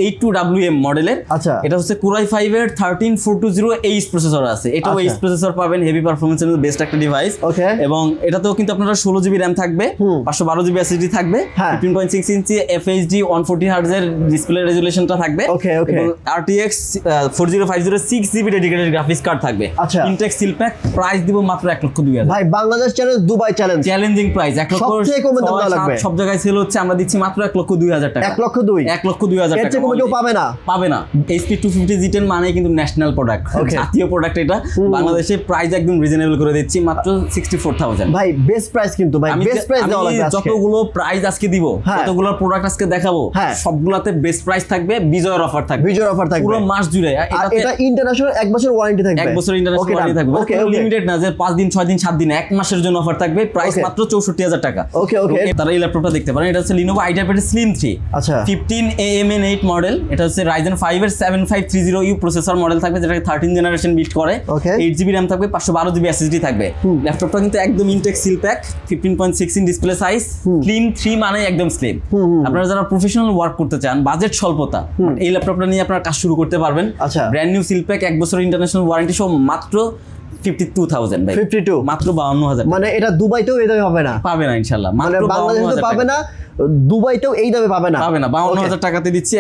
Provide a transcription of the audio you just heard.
82WM মডেলের। আচ্ছা, এটা হচ্ছে Core i5 এর 13420H প্রসেসর আছে, এটাও H প্রসেসর পাবেন, হেভি পারফরম্যান্সের মধ্যে বেস্ট একটা ডিভাইস। ওকে, এবং এটাতেও কিন্তু আপনারা 16GB RAM থাকবে, 512GB SSD থাকবে, 15.6 ইঞ্চি FHD 140 Hz এর ডিসপ্লে রেজোলিউশনটা থাকবে। ওকে ওকে, এবং RTX 4050 6GB dedicated graphics card থাকবে। আচ্ছা, ইনটেক সিল প্যাক, প্রাইস দিব মাত্র 1,02,000। ভাই Bangladesh challenge, Dubai challenge, challenging price 1,00,000 সব জায়গায় সেল হচ্ছে, আমরা দিচ্ছি মাত্র 1,02,000 টাকা। 1,02,000 টাকা কোনো কেউ পাবে না, পাবে না। HP 250 G10 মানে কিন্তু ন্যাশনাল প্রোডাক্ট, জাতীয় প্রোডাক্ট। এটা বাংলাদেশে প্রাইস একদম রিজনেবল করে দিচ্ছি, মাত্র 64,000। ভাই বেস্ট প্রাইস কিন্তু, ভাই বেস্ট প্রাইস দেওয়া লাগবে আজকে। যতগুলো প্রাইস আজকে দিব, যতগুলো প্রোডাক্ট আজকে দেখাবো, সবগুলাতে বেস্ট প্রাইস থাকবে, বিজয়ের অফার থাকবে, বিজয়ের অফার থাকবে পুরো মাস জুড়ে। এটা ইন্টারন্যাশনাল 1 বছর ওয়ারেন্টি থাকবে, 1 বছর ইন্টারন্যাশনাল ওয়ারেন্টি থাকবে। ওকে, লিমিটেড না যে 5 দিন 6 দিন 7 দিন, 1 মাসের জন্য অফার থাকবে, প্রাইস মাত্র 64,000 টাকা। ওকে ওকে, তারা এই ল্যাপটপটা দেখতে পারেন, এটা হচ্ছে Lenovo IdeaPad Slim 3। আচ্ছা, 15AMN8 মডেল, এটা হচ্ছে Ryzen 5 এর 7530U প্রসেসর মডেল থাকবে, যেটাকে 13 জেনারেশন বিল্ড করে। 8GB RAM থাকবে, 512GB SSD থাকবে। ল্যাপটপটা কিন্তু একদম intact seal pack, 15.6 inch display size, slim 3 মানে একদম স্লিম। আপনারা যারা প্রফেশনাল ওয়ার্ক করতে চান, বাজেট স্বল্পতা, এই ল্যাপটপটা নিয়ে আপনারা কাজ শুরু করতে পারবেন। আচ্ছা, ব্র্যান্ড নিউ সিল প্যাক, 1 বছর ইন্টারন্যাশনাল ওয়ারেন্টি সহ মাত্র 52,000 ভাই। 52 মাত্র 52,000। মানে এটা দুবাইতেও এই দামে হবে না, পাবে না ইনশাআল্লাহ, মানে মাত্র বাংলাদেশে পাবে না, দুবাইতেও এই দামে পাবে না, 52,000 টাকাতে দিচ্ছি।